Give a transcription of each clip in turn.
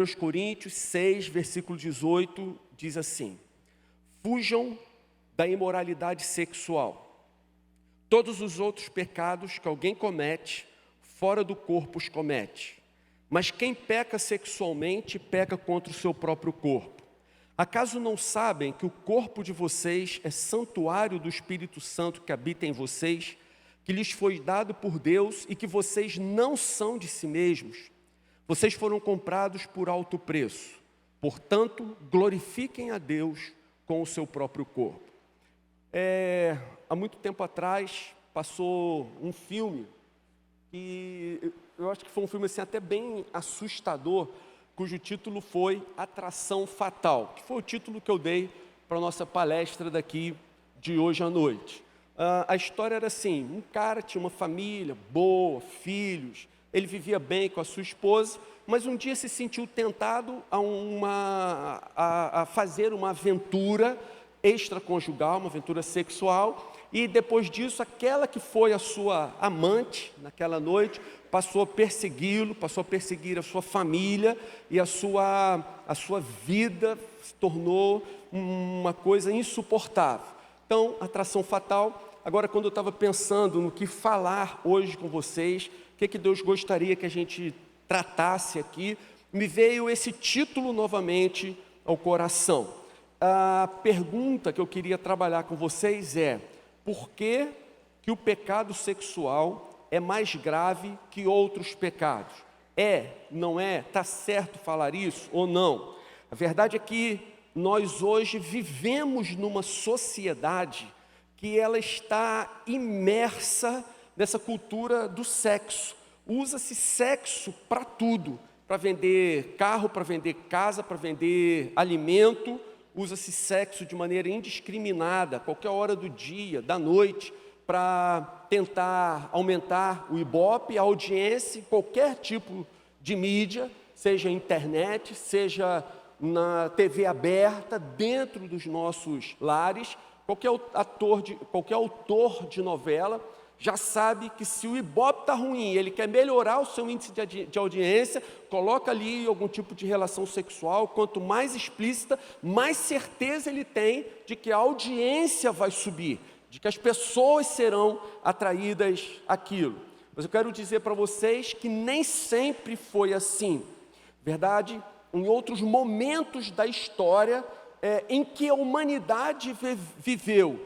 1 Coríntios 6, versículo 18, diz assim: fujam da imoralidade sexual. Todos os outros pecados que alguém comete, fora do corpo os comete. Mas quem peca sexualmente, peca contra o seu próprio corpo. Acaso não sabem que o corpo de vocês é santuário do Espírito Santo que habita em vocês, que lhes foi dado por Deus e que vocês não são de si mesmos? Vocês foram comprados por alto preço. Portanto, glorifiquem a Deus com o seu próprio corpo. Há muito tempo atrás, passou um filme, e eu acho que foi um filme assim, até bem assustador, cujo título foi Atração Fatal, que foi o título que eu dei para a nossa palestra daqui de hoje à noite. A história era assim: um cara tinha uma família boa, filhos, ele vivia bem com a sua esposa, mas um dia se sentiu tentado a fazer uma aventura extraconjugal, uma aventura sexual, e depois disso, aquela que foi a sua amante naquela noite, passou a persegui-lo, passou a perseguir a sua família, e a sua vida se tornou uma coisa insuportável. Então, atração fatal. Agora, quando eu estava pensando no que falar hoje com vocês, o que Deus gostaria que a gente tratasse aqui, me veio esse título novamente ao coração. A pergunta que eu queria trabalhar com vocês é: por que o pecado sexual é mais grave que outros pecados? Não é? Está certo falar isso ou não? A verdade é que nós hoje vivemos numa sociedade que ela está imersa nessa cultura do sexo. Usa-se sexo para tudo, para vender carro, para vender casa, para vender alimento. Usa-se sexo de maneira indiscriminada, a qualquer hora do dia, da noite, para tentar aumentar o ibope, a audiência, qualquer tipo de mídia, seja internet, seja na TV aberta, dentro dos nossos lares. Qualquer autor de novela já sabe que se o ibope está ruim, ele quer melhorar o seu índice de audiência, coloca ali algum tipo de relação sexual. Quanto mais explícita, mais certeza ele tem de que a audiência vai subir, de que as pessoas serão atraídas àquilo. Mas eu quero dizer para vocês que nem sempre foi assim. Verdade, em outros momentos da história, em que a humanidade viveu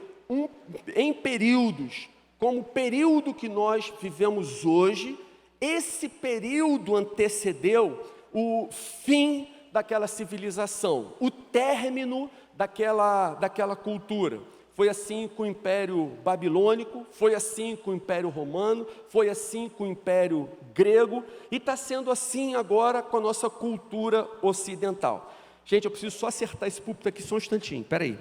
em períodos, como o período que nós vivemos hoje, esse período antecedeu o fim daquela civilização, o término daquela cultura. Foi assim com o Império Babilônico, foi assim com o Império Romano, foi assim com o Império Grego, e está sendo assim agora com a nossa cultura ocidental. Gente, eu preciso só acertar esse púlpito aqui só um instantinho, espera aí.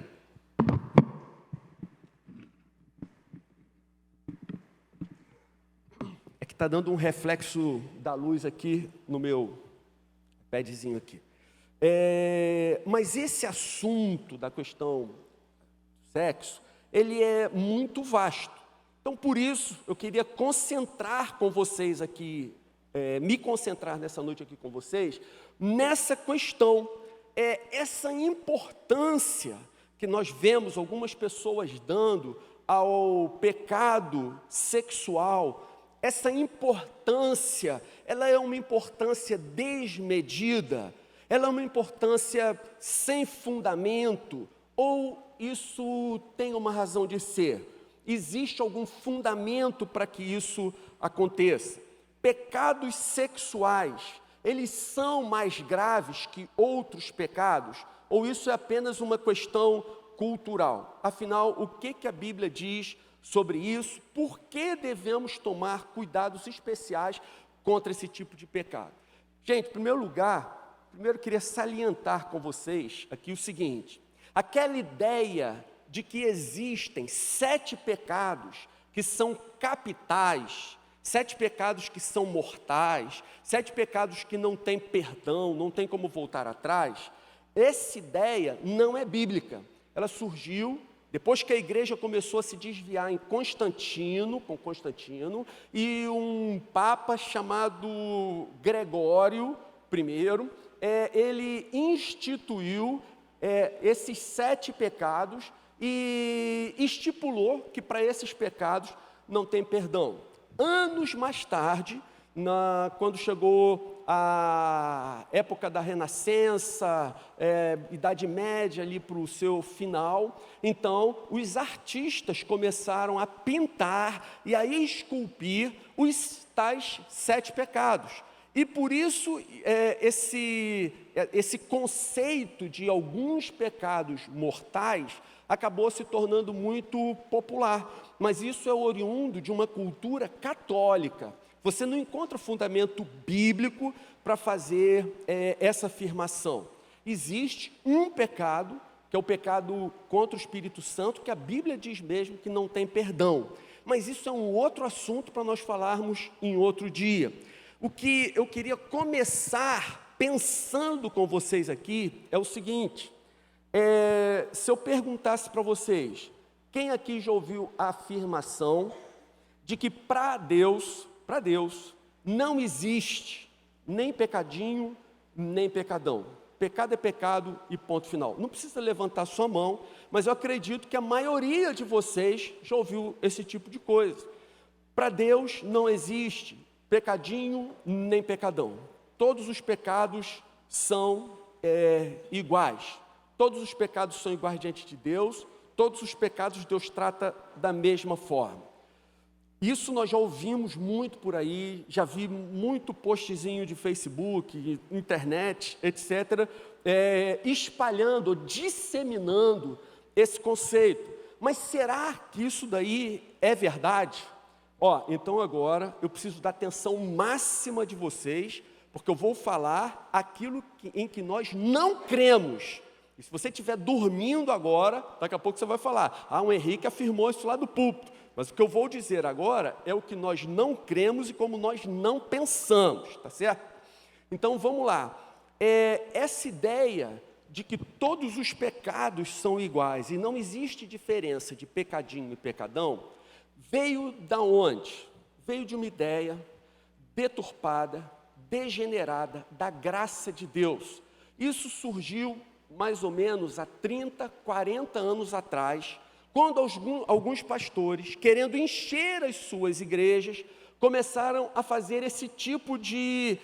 É que está dando um reflexo da luz aqui no meu padzinho aqui. Mas esse assunto da questão do sexo, ele é muito vasto. Então, por isso, eu queria concentrar com vocês aqui, me concentrar nessa noite aqui com vocês, nessa questão, essa importância que nós vemos algumas pessoas dando ao pecado sexual. Essa importância, ela é uma importância desmedida, ela é uma importância sem fundamento, ou isso tem uma razão de ser? Existe algum fundamento para que isso aconteça? Pecados sexuais, eles são mais graves que outros pecados? Ou isso é apenas uma questão cultural? Afinal, o que a Bíblia diz sobre isso? Por que devemos tomar cuidados especiais contra esse tipo de pecado? Gente, em primeiro lugar, eu queria salientar com vocês aqui o seguinte: aquela ideia de que existem 7 pecados que são capitais, 7 pecados que são mortais, 7 pecados que não têm perdão, não tem como voltar atrás, essa ideia não é bíblica. Ela surgiu depois que a igreja começou a se desviar com Constantino, e um papa chamado Gregório I, ele instituiu esses 7 pecados e estipulou que para esses pecados não tem perdão. Anos mais tarde, quando chegou a época da Renascença, Idade Média ali para o seu final, então os artistas começaram a pintar e a esculpir os tais 7 pecados. E por isso esse conceito de alguns pecados mortais acabou se tornando muito popular. Mas isso é oriundo de uma cultura católica. Você não encontra fundamento bíblico para fazer essa afirmação. Existe um pecado, que é o pecado contra o Espírito Santo, que a Bíblia diz mesmo que não tem perdão. Mas isso é um outro assunto para nós falarmos em outro dia. O que eu queria começar pensando com vocês aqui é o seguinte: se eu perguntasse para vocês, quem aqui já ouviu a afirmação de que para Deus não existe nem pecadinho, nem pecadão? Pecado é pecado e ponto final. Não precisa levantar sua mão, mas eu acredito que a maioria de vocês já ouviu esse tipo de coisa. Para Deus não existe pecadinho nem pecadão. Todos os pecados são iguais. Todos os pecados são iguais diante de Deus. Todos os pecados Deus trata da mesma forma. Isso nós já ouvimos muito por aí, já vi muito postzinho de Facebook, internet, etc., espalhando, disseminando esse conceito. Mas será que isso daí é verdade? Então agora eu preciso da atenção máxima de vocês, porque eu vou falar aquilo em que nós não cremos. E se você estiver dormindo agora, daqui a pouco você vai falar: o Henrique afirmou isso lá do púlpito. Mas o que eu vou dizer agora é o que nós não cremos e como nós não pensamos, tá certo? Então vamos lá. Essa ideia de que todos os pecados são iguais e não existe diferença de pecadinho e pecadão, veio da onde? Veio de uma ideia deturpada, degenerada da graça de Deus. Isso surgiu mais ou menos há 30, 40 anos atrás, quando alguns pastores, querendo encher as suas igrejas, começaram a fazer esse tipo de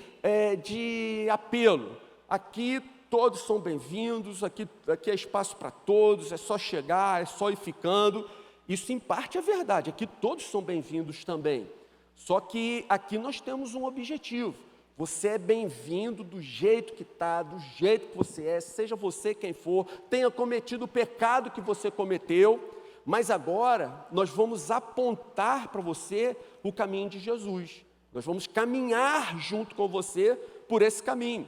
apelo. Aqui todos são bem-vindos, aqui é espaço para todos, é só chegar, é só ir ficando. Isso em parte é verdade, aqui todos são bem-vindos também. Só que aqui nós temos um objetivo. Você é bem-vindo do jeito que está, do jeito que você é, seja você quem for, tenha cometido o pecado que você cometeu, mas agora nós vamos apontar para você o caminho de Jesus. Nós vamos caminhar junto com você por esse caminho.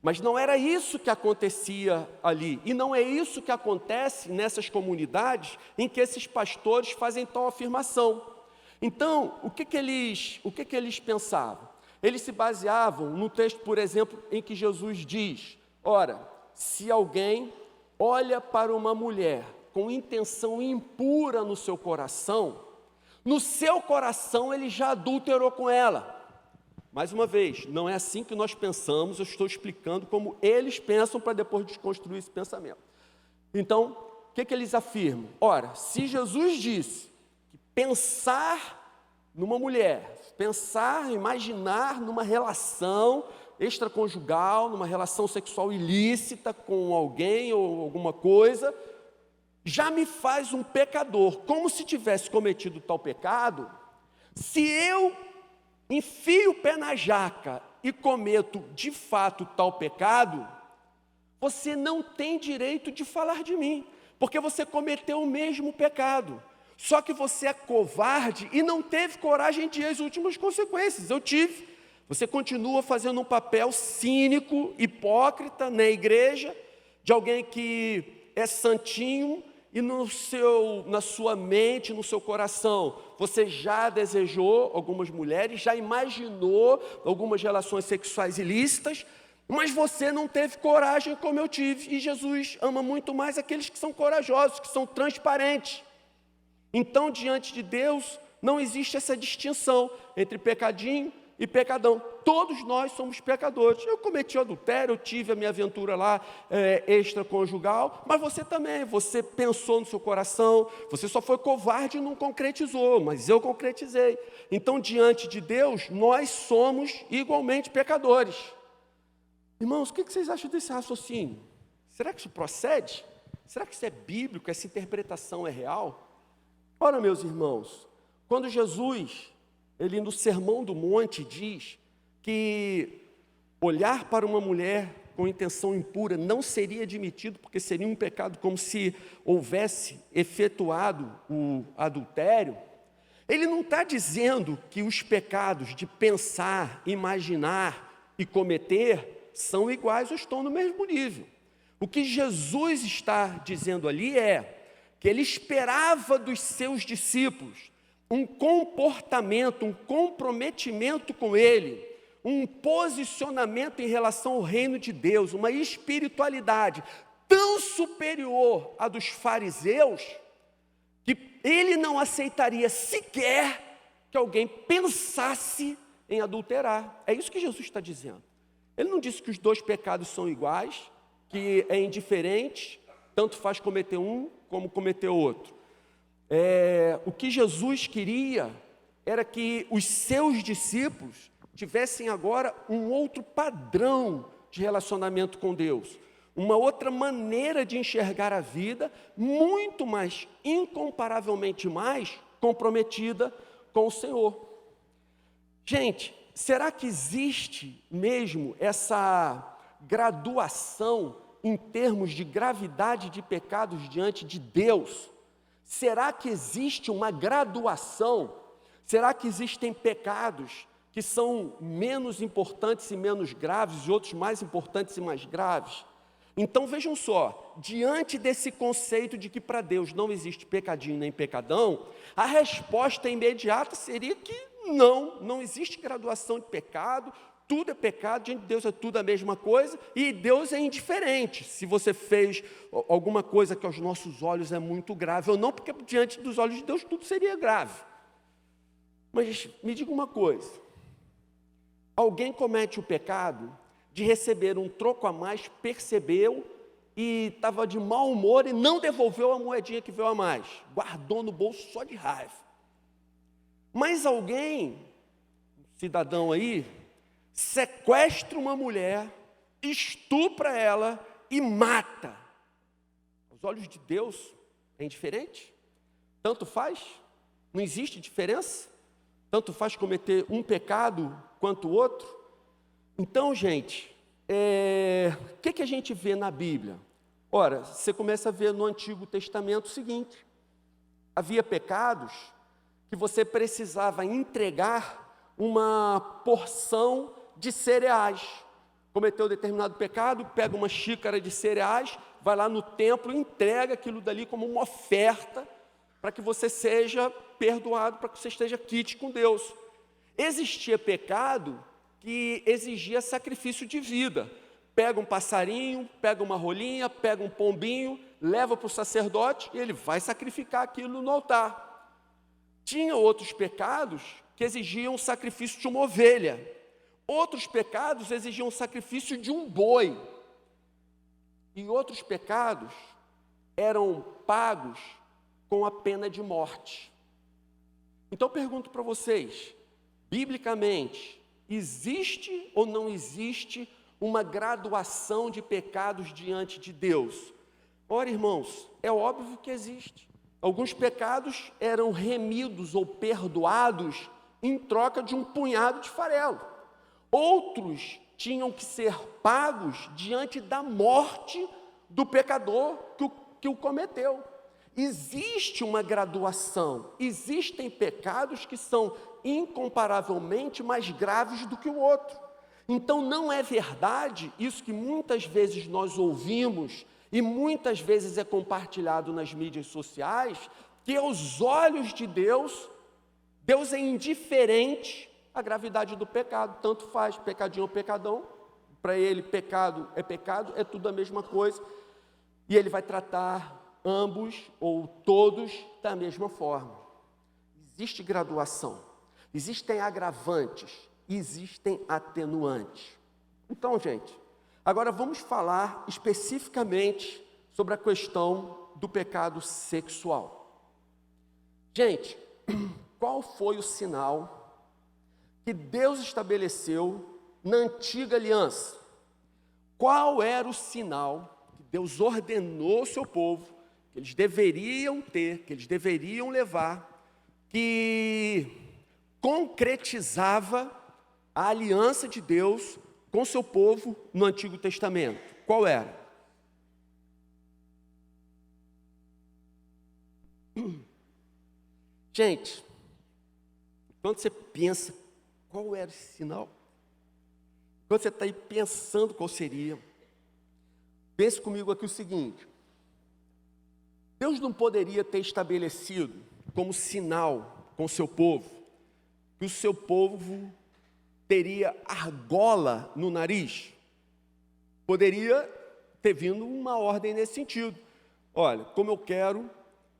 Mas não era isso que acontecia ali, e não é isso que acontece nessas comunidades em que esses pastores fazem tal afirmação. Então, o que eles pensavam? Eles se baseavam no texto, por exemplo, em que Jesus diz: ora, se alguém olha para uma mulher com intenção impura no seu coração ele já adulterou com ela. Mais uma vez, não é assim que nós pensamos, eu estou explicando como eles pensam para depois desconstruir esse pensamento. Então, o que eles afirmam? Ora, se Jesus disse que pensar numa mulher, imaginar numa relação extraconjugal, numa relação sexual ilícita com alguém ou alguma coisa, já me faz um pecador, como se tivesse cometido tal pecado. Se eu enfio o pé na jaca e cometo de fato tal pecado, você não tem direito de falar de mim, porque você cometeu o mesmo pecado. Só que você é covarde e não teve coragem de ir às últimas consequências. Eu tive. Você continua fazendo um papel cínico, hipócrita na igreja, de alguém que é santinho, e na sua mente, no seu coração, você já desejou algumas mulheres, já imaginou algumas relações sexuais ilícitas, mas você não teve coragem como eu tive. E Jesus ama muito mais aqueles que são corajosos, que são transparentes. Então, diante de Deus, não existe essa distinção entre pecadinho e pecadão. todos nós somos pecadores. Eu cometi adultério, eu tive a minha aventura lá extraconjugal, mas você também, você pensou no seu coração, você só foi covarde e não concretizou, mas eu concretizei. Então, diante de Deus, nós somos igualmente pecadores. Irmãos, o que vocês acham desse raciocínio? Será que isso procede? Será que isso é bíblico? Essa interpretação é real? Ora, meus irmãos, quando Jesus, ele no Sermão do Monte diz que olhar para uma mulher com intenção impura não seria admitido, porque seria um pecado como se houvesse efetuado o adultério, ele não está dizendo que os pecados de pensar, imaginar e cometer são iguais ou estão no mesmo nível. O que Jesus está dizendo ali é que ele esperava dos seus discípulos um comportamento, um comprometimento com ele, um posicionamento em relação ao reino de Deus, uma espiritualidade tão superior à dos fariseus, que ele não aceitaria sequer que alguém pensasse em adulterar. É isso que Jesus está dizendo. Ele não disse que os dois pecados são iguais, que é indiferente, tanto faz cometer um como cometer outro. O que Jesus queria era que os seus discípulos tivessem agora um outro padrão de relacionamento com Deus, uma outra maneira de enxergar a vida, muito mais, incomparavelmente mais, comprometida com o Senhor. Gente, será que existe mesmo essa graduação em termos de gravidade de pecados diante de Deus? Será que existe uma graduação? Será que existem pecados que são menos importantes e menos graves e outros mais importantes e mais graves? Então vejam só, diante desse conceito de que para Deus não existe pecadinho nem pecadão, a resposta imediata seria que não existe graduação de pecado, tudo é pecado, diante de Deus é tudo a mesma coisa, e Deus é indiferente se você fez alguma coisa que aos nossos olhos é muito grave ou não, porque diante dos olhos de Deus tudo seria grave. Mas me diga uma coisa, alguém comete o pecado de receber um troco a mais, percebeu e estava de mau humor e não devolveu a moedinha que veio a mais, guardou no bolso só de raiva. Mas alguém, cidadão aí, sequestra uma mulher, estupra ela e mata. Aos olhos de Deus é indiferente? Tanto faz? Não existe diferença? Tanto faz cometer um pecado quanto o outro? Então, gente, o que a gente vê na Bíblia? Ora, você começa a ver no Antigo Testamento o seguinte: havia pecados que você precisava entregar uma porção de cereais. Cometeu determinado pecado, pega uma xícara de cereais, vai lá no templo e entrega aquilo dali como uma oferta para que você seja perdoado, para que você esteja quite com Deus. Existia pecado que exigia sacrifício de vida. Pega um passarinho, pega uma rolinha, pega um pombinho, leva para o sacerdote e ele vai sacrificar aquilo no altar. Tinha outros pecados que exigiam o sacrifício de uma ovelha. Outros pecados exigiam o sacrifício de um boi. E outros pecados eram pagos com a pena de morte. Então eu pergunto para vocês, biblicamente, existe ou não existe uma graduação de pecados diante de Deus? Ora, irmãos, é óbvio que existe. Alguns pecados eram remidos ou perdoados em troca de um punhado de farelo. Outros tinham que ser pagos diante da morte do pecador que o cometeu. Existe uma graduação, existem pecados que são incomparavelmente mais graves do que o outro. Então não é verdade isso que muitas vezes nós ouvimos e muitas vezes é compartilhado nas mídias sociais, que aos olhos de Deus, Deus é indiferente à gravidade do pecado, tanto faz, pecadinho ou pecadão, para ele pecado, é tudo a mesma coisa, e ele vai tratar ambos ou todos da mesma forma. Existe graduação, existem agravantes, existem atenuantes. Então, gente, agora vamos falar especificamente sobre a questão do pecado sexual. Gente, qual foi o sinal que Deus estabeleceu na antiga aliança? Qual era o sinal que Deus ordenou ao seu povo, que eles deveriam ter, que eles deveriam levar, que concretizava a aliança de Deus com o seu povo no Antigo Testamento? Qual era? Gente, quando você pensa, qual era esse sinal? Quando você está aí pensando qual seria, pense comigo aqui o seguinte: Deus não poderia ter estabelecido como sinal com o seu povo, que o seu povo teria argola no nariz? Poderia ter vindo uma ordem nesse sentido. Olha, como eu quero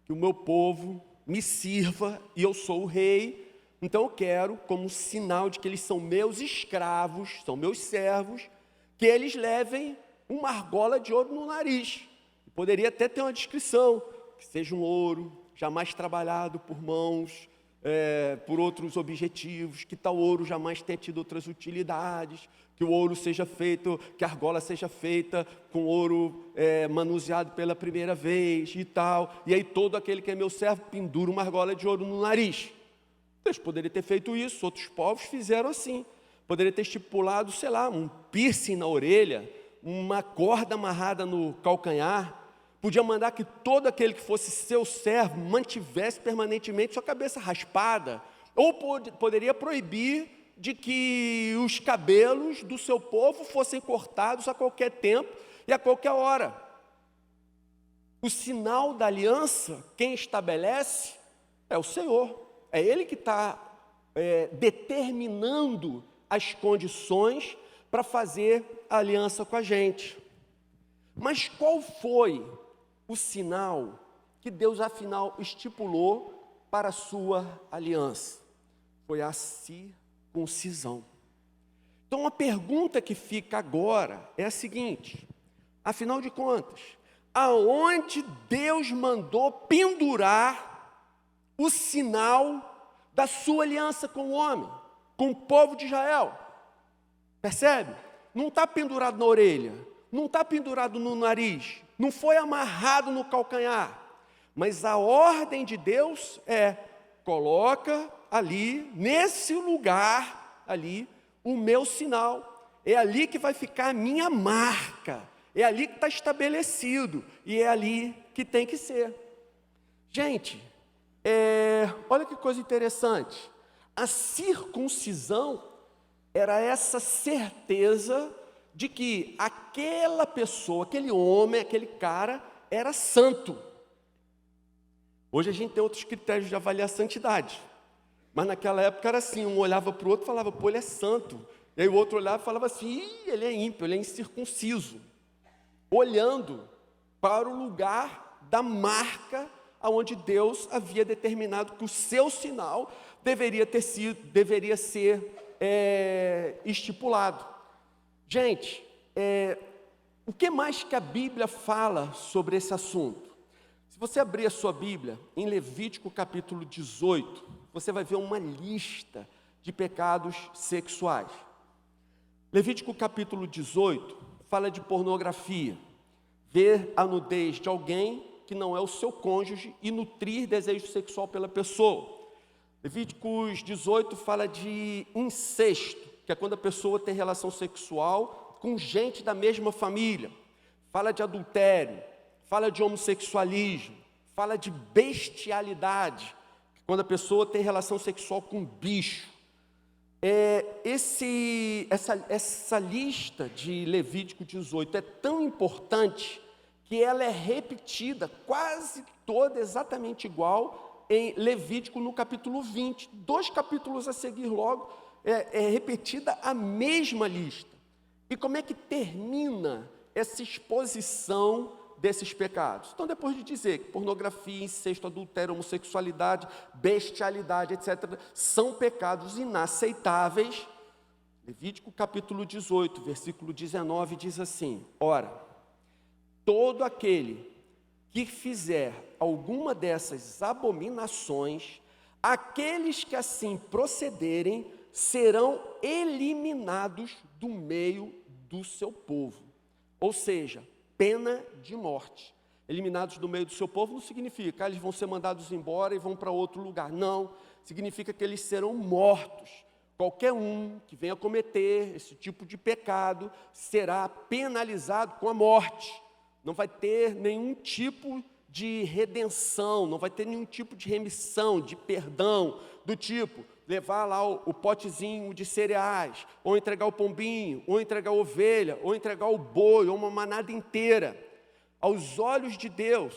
que o meu povo me sirva e eu sou o rei, então eu quero, como sinal de que eles são meus escravos, são meus servos, que eles levem uma argola de ouro no nariz. Poderia até ter uma descrição, que seja um ouro, jamais trabalhado por mãos, por outros objetivos, que tal ouro jamais tenha tido outras utilidades, que o ouro seja feito, que a argola seja feita com ouro manuseado pela primeira vez e tal, e aí todo aquele que é meu servo pendura uma argola de ouro no nariz. Deus poderia ter feito isso, outros povos fizeram assim, poderia ter estipulado, sei lá, um piercing na orelha, uma corda amarrada no calcanhar, podia mandar que todo aquele que fosse seu servo mantivesse permanentemente sua cabeça raspada, ou poderia proibir de que os cabelos do seu povo fossem cortados a qualquer tempo e a qualquer hora. O sinal da aliança, quem estabelece é o Senhor, é Ele que está determinando as condições para fazer a aliança com a gente. Mas qual foi o sinal que Deus afinal estipulou para a sua aliança? Foi a circuncisão. Então a pergunta que fica agora é a seguinte: afinal de contas, aonde Deus mandou pendurar o sinal da sua aliança com o homem, com o povo de Israel? Percebe? Não está pendurado na orelha, não está pendurado no nariz, não foi amarrado no calcanhar, mas a ordem de Deus é: coloca ali, nesse lugar ali, o meu sinal, é ali que vai ficar a minha marca, é ali que está estabelecido, e é ali que tem que ser. Gente, olha que coisa interessante, a circuncisão era essa certeza de que aquela pessoa, aquele homem, aquele cara, era santo. Hoje a gente tem outros critérios de avaliar a santidade, mas naquela época era assim, um olhava para o outro e falava: pô, ele é santo. E aí o outro olhava e falava assim: ele é ímpio, ele é incircunciso. Olhando para o lugar da marca aonde Deus havia determinado que o seu sinal deveria ser estipulado. Gente, o que mais que a Bíblia fala sobre esse assunto? Se você abrir a sua Bíblia em Levítico capítulo 18, você vai ver uma lista de pecados sexuais. Levítico capítulo 18 fala de pornografia, ver a nudez de alguém que não é o seu cônjuge e nutrir desejo sexual pela pessoa. Levíticos 18 fala de incesto, que é quando a pessoa tem relação sexual com gente da mesma família. Fala de adultério, fala de homossexualismo, fala de bestialidade, quando a pessoa tem relação sexual com bicho. Essa lista de Levítico 18 é tão importante que ela é repetida quase toda exatamente igual em Levítico no capítulo 20. 2 capítulos a seguir logo, é repetida a mesma lista. E como é que termina essa exposição desses pecados? Então, depois de dizer que pornografia, incesto, adultério, homossexualidade, bestialidade, etc., são pecados inaceitáveis, Levítico capítulo 18, versículo 19 diz assim: ora, todo aquele que fizer alguma dessas abominações, aqueles que assim procederem serão eliminados do meio do seu povo. Ou seja, pena de morte. Eliminados do meio do seu povo não significa que eles vão ser mandados embora e vão para outro lugar. Não, significa que eles serão mortos. Qualquer um que venha cometer esse tipo de pecado será penalizado com a morte. Não vai ter nenhum tipo de redenção, não vai ter nenhum tipo de remissão, de perdão, do tipo levar lá o potezinho de cereais, ou entregar o pombinho, ou entregar a ovelha, ou entregar o boi, ou uma manada inteira. Aos olhos de Deus,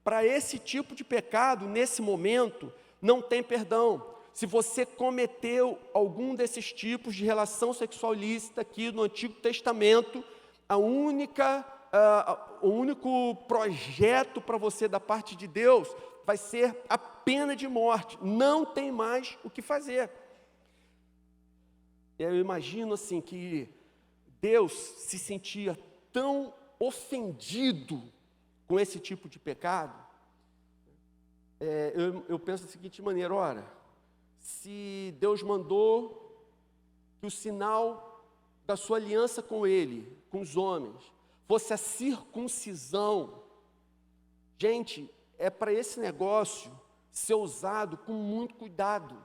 para esse tipo de pecado, nesse momento, não tem perdão. Se você cometeu algum desses tipos de relação sexual ilícita aqui no Antigo Testamento, o único projeto para você da parte de Deus vai ser a pena de morte. Não tem mais o que fazer. Eu imagino assim que Deus se sentia tão ofendido com esse tipo de pecado. Eu penso da seguinte maneira: ora, se Deus mandou que o sinal da sua aliança com Ele, com os homens, fosse a circuncisão, gente, é para esse negócio ser usado com muito cuidado,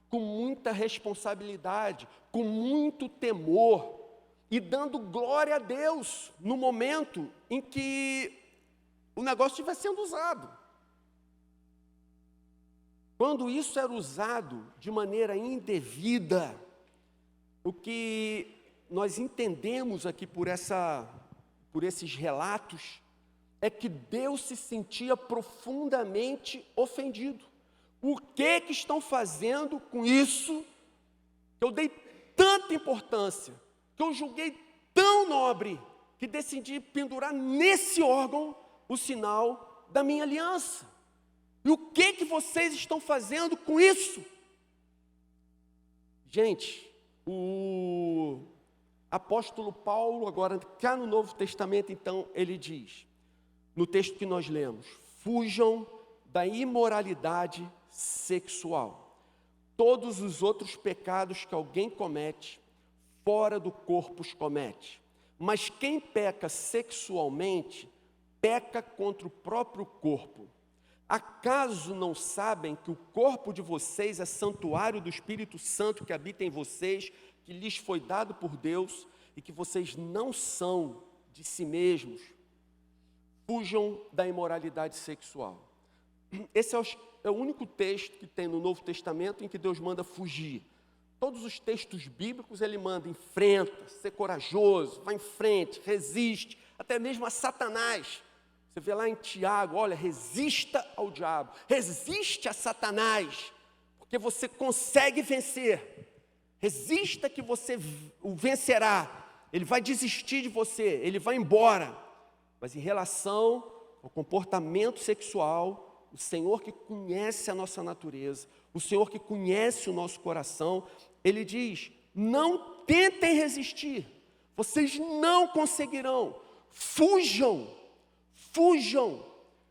com muita responsabilidade, com muito temor, e dando glória a Deus no momento em que o negócio estiver sendo usado. Quando isso era usado de maneira indevida, o que nós entendemos aqui por esses relatos é que Deus se sentia profundamente ofendido. O que estão fazendo com isso que eu dei tanta importância, que eu julguei tão nobre, que decidi pendurar nesse órgão o sinal da minha aliança? E o que vocês estão fazendo com isso? Gente, o apóstolo Paulo, agora cá no Novo Testamento, então, ele diz, no texto que nós lemos: fujam da imoralidade sexual. Todos os outros pecados que alguém comete, fora do corpo os comete. Mas quem peca sexualmente, peca contra o próprio corpo. Acaso não sabem que o corpo de vocês é santuário do Espírito Santo que habita em vocês, que lhes foi dado por Deus, e que vocês não são de si mesmos? Fujam da imoralidade sexual. Esse é o único texto que tem no Novo Testamento em que Deus manda fugir. Todos os textos bíblicos ele manda: enfrenta, ser corajoso, vai em frente, resiste, até mesmo a Satanás. Você vê lá em Tiago: olha, resista ao diabo, resiste a Satanás, porque você consegue vencer. Resista que você o vencerá. Ele vai desistir de você, ele vai embora. Mas em relação ao comportamento sexual, o Senhor que conhece a nossa natureza, o Senhor que conhece o nosso coração, Ele diz: não tentem resistir, vocês não conseguirão, fujam, fujam,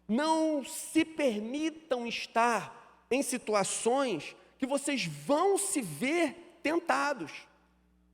não se permitam estar em situações que vocês vão se ver tentados,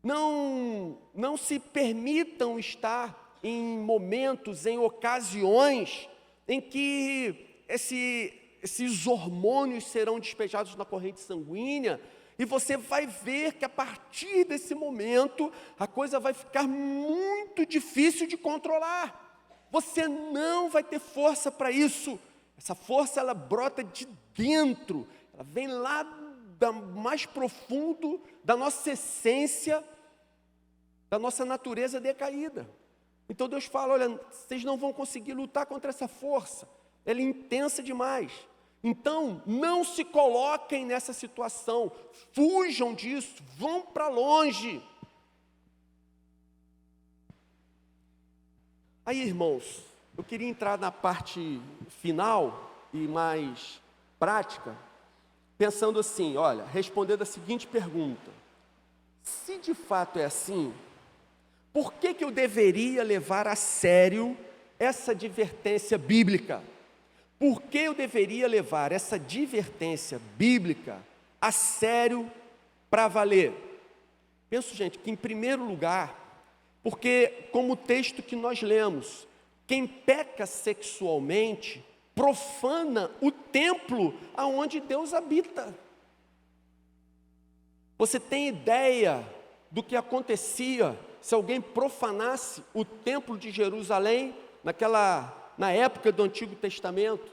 não se permitam estar em momentos, em ocasiões em que esses hormônios serão despejados na corrente sanguínea, e você vai ver que a partir desse momento a coisa vai ficar muito difícil de controlar. Você não vai ter força para isso. Essa força, ela brota de dentro, ela vem lá mais profundo da nossa essência, da nossa natureza decaída. Então Deus fala: olha, vocês não vão conseguir lutar contra essa força, ela é intensa demais. Então não se coloquem nessa situação, fujam disso, vão para longe. Aí, irmãos, eu queria entrar na parte final e mais prática, pensando assim, olha, respondendo a seguinte pergunta: Se de fato é assim, por que eu deveria levar a sério essa advertência bíblica? Por que eu deveria levar essa advertência bíblica a sério para valer? Penso, gente, que em primeiro lugar, porque como o texto que nós lemos, quem peca sexualmente profana o templo aonde Deus habita. Você tem ideia do que acontecia se alguém profanasse o templo de Jerusalém na época do Antigo Testamento?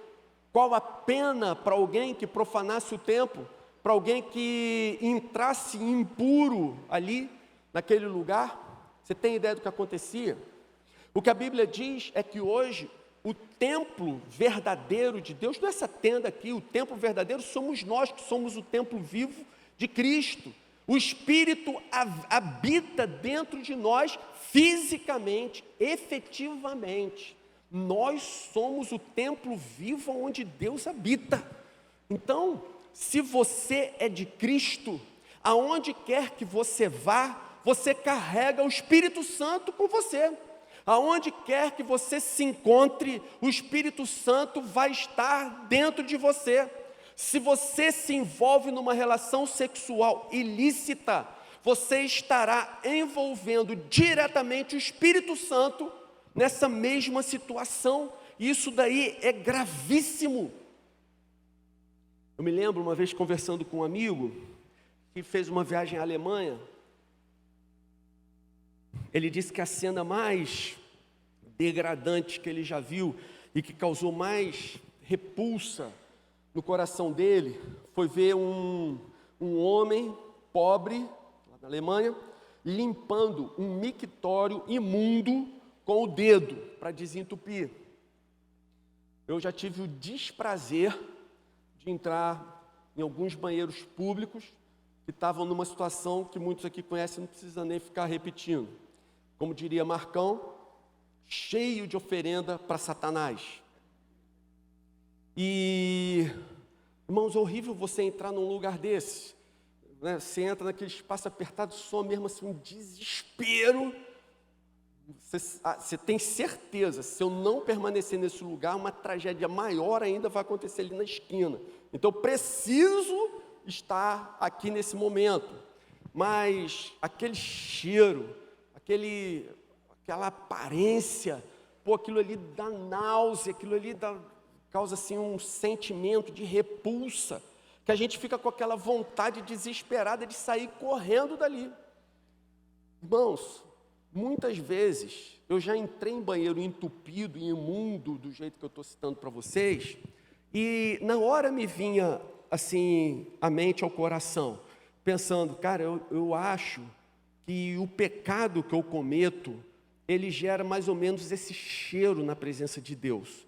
Qual a pena para alguém que profanasse o templo? Para alguém que entrasse impuro ali, naquele lugar? Você tem ideia do que acontecia? O que a Bíblia diz é que hoje o templo verdadeiro de Deus, não é essa tenda aqui, o templo verdadeiro somos nós, que somos o templo vivo de Cristo. O Espírito habita dentro de nós fisicamente, efetivamente. Nós somos o templo vivo onde Deus habita. Então, se você é de Cristo, aonde quer que você vá, você carrega o Espírito Santo com você. Aonde quer que você se encontre, o Espírito Santo vai estar dentro de você. Se você se envolve numa relação sexual ilícita, você estará envolvendo diretamente o Espírito Santo nessa mesma situação. Isso daí é gravíssimo. Eu me lembro uma vez conversando com um amigo que fez uma viagem à Alemanha. Ele disse que a cena mais degradante que ele já viu e que causou mais repulsa no coração dele foi ver um homem pobre, lá na Alemanha, limpando um mictório imundo com o dedo para desentupir. Eu já tive o desprazer de entrar em alguns banheiros públicos que estavam numa situação que muitos aqui conhecem, não precisa nem ficar repetindo. Como diria Marcão, cheio de oferenda para Satanás. E, irmãos, é horrível você entrar num lugar desse, né? Você entra naquele espaço apertado, só mesmo assim um desespero. Você tem certeza, se eu não permanecer nesse lugar, uma tragédia maior ainda vai acontecer ali na esquina. Então eu preciso estar aqui nesse momento. Mas aquele cheiro, aquela aparência, aquilo ali dá náusea, aquilo ali causa assim um sentimento de repulsa, que a gente fica com aquela vontade desesperada de sair correndo dali. Irmãos, muitas vezes eu já entrei em banheiro entupido e imundo, do jeito que eu estou citando para vocês, e na hora me vinha assim a mente ao coração, pensando, cara, eu acho que o pecado que eu cometo, ele gera mais ou menos esse cheiro na presença de Deus.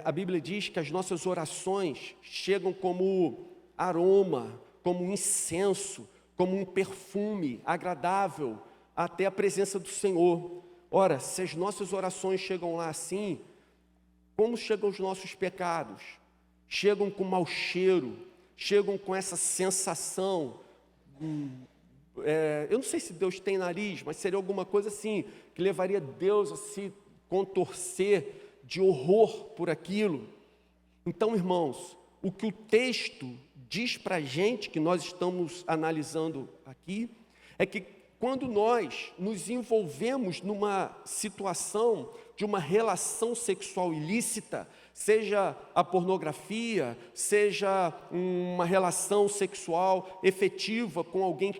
A Bíblia diz que as nossas orações chegam como aroma, como um incenso, como um perfume agradável até a presença do Senhor. Ora, se as nossas orações chegam lá assim, como chegam os nossos pecados? Chegam com mau cheiro, chegam com essa sensação. Eu não sei se Deus tem nariz, mas seria alguma coisa assim, que levaria Deus a se contorcer de horror por aquilo. Então, irmãos, o que o texto diz para a gente, que nós estamos analisando aqui, é que quando nós nos envolvemos numa situação de uma relação sexual ilícita, seja a pornografia, seja uma relação sexual efetiva com alguém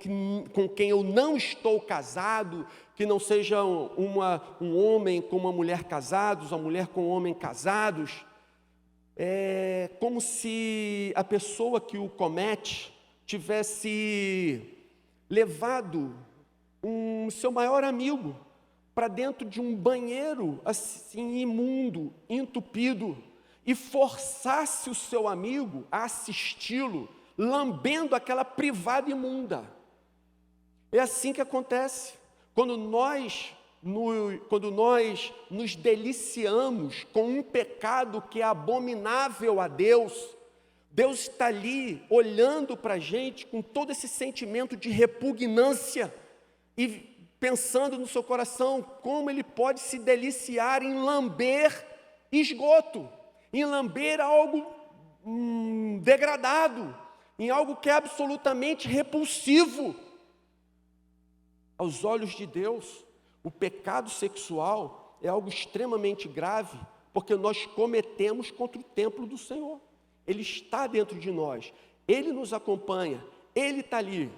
com quem eu não estou casado, que não seja um homem com uma mulher casados, uma mulher com um homem casados, é como se a pessoa que o comete tivesse levado seu maior amigo para dentro de um banheiro assim imundo, entupido, e forçasse o seu amigo a assisti-lo, lambendo aquela privada imunda. É assim que acontece. Quando nós nos deliciamos com um pecado que é abominável a Deus, Deus está ali olhando para a gente com todo esse sentimento de repugnância e pensando no seu coração como Ele pode se deliciar em lamber esgoto, em lamber algo degradado, em algo que é absolutamente repulsivo. Aos olhos de Deus, o pecado sexual é algo extremamente grave, porque nós cometemos contra o templo do Senhor. Ele está dentro de nós, Ele nos acompanha, Ele está ali,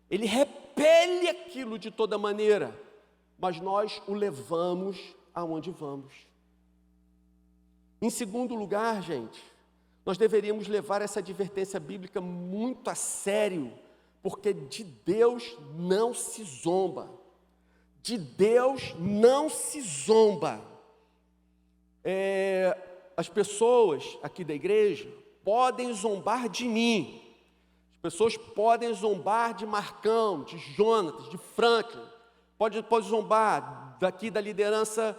Ele repele aquilo de toda maneira, mas nós o levamos aonde vamos. Em segundo lugar, gente, nós deveríamos levar essa advertência bíblica muito a sério, porque de Deus não se zomba. De Deus não se zomba. As pessoas aqui da igreja podem zombar de mim. As pessoas podem zombar de Marcão, de Jonatas, de Franklin. Pode zombar daqui da liderança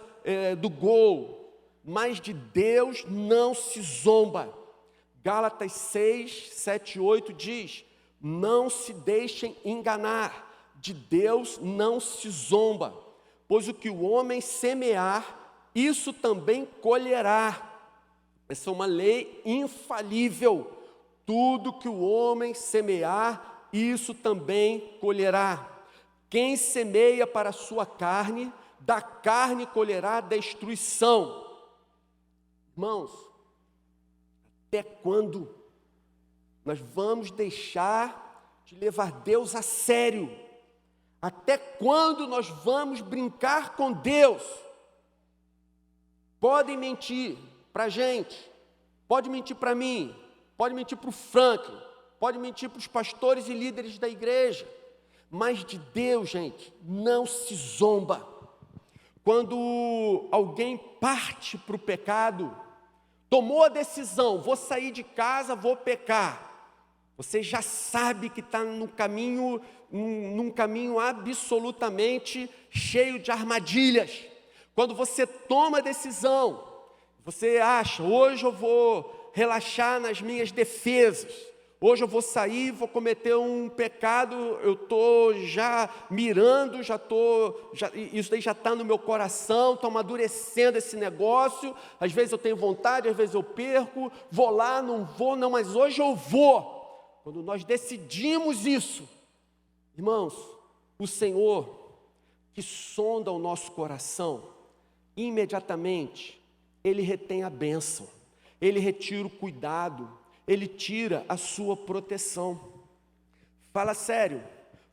do Gol. Mas de Deus não se zomba. Gálatas 6, 7 e 8 diz: não se deixem enganar, de Deus não se zomba, pois o que o homem semear, isso também colherá. Essa é uma lei infalível. Tudo que o homem semear, isso também colherá. Quem semeia para a sua carne, da carne colherá destruição. Irmãos, até quando nós vamos deixar de levar Deus a sério? Até quando nós vamos brincar com Deus? Podem mentir para a gente, pode mentir para mim, pode mentir para o Franklin, pode mentir para os pastores e líderes da igreja, mas de Deus, gente, não se zomba. Quando alguém parte para o pecado, tomou a decisão, vou sair de casa, vou pecar, você já sabe que está num caminho absolutamente cheio de armadilhas. Quando você toma a decisão, você acha, hoje eu vou relaxar nas minhas defesas, hoje eu vou sair, vou cometer um pecado, eu estou já mirando, isso daí já está no meu coração, estou amadurecendo esse negócio, às vezes eu tenho vontade, às vezes eu perco, vou lá, não vou, não, mas hoje eu vou. Quando nós decidimos isso, irmãos, o Senhor, que sonda o nosso coração, imediatamente, Ele retém a bênção, Ele retira o cuidado, Ele tira a sua proteção. Fala sério,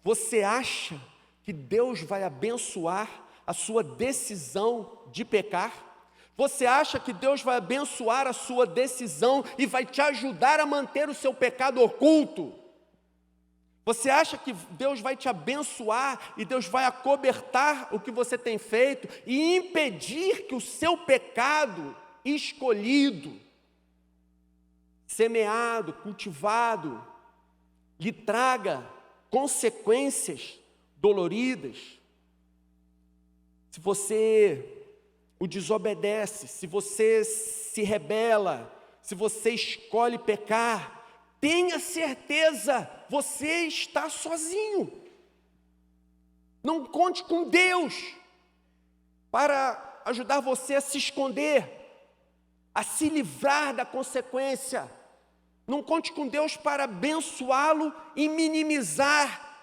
você acha que Deus vai abençoar a sua decisão de pecar? Você acha que Deus vai abençoar a sua decisão e vai te ajudar a manter o seu pecado oculto? Você acha que Deus vai te abençoar e Deus vai acobertar o que você tem feito e impedir que o seu pecado escolhido, semeado, cultivado, lhe traga consequências doloridas? Se você o desobedece, se você se rebela, se você escolhe pecar, tenha certeza, você está sozinho. Não conte com Deus para ajudar você a se esconder, a se livrar da consequência. Não conte com Deus para abençoá-lo e minimizar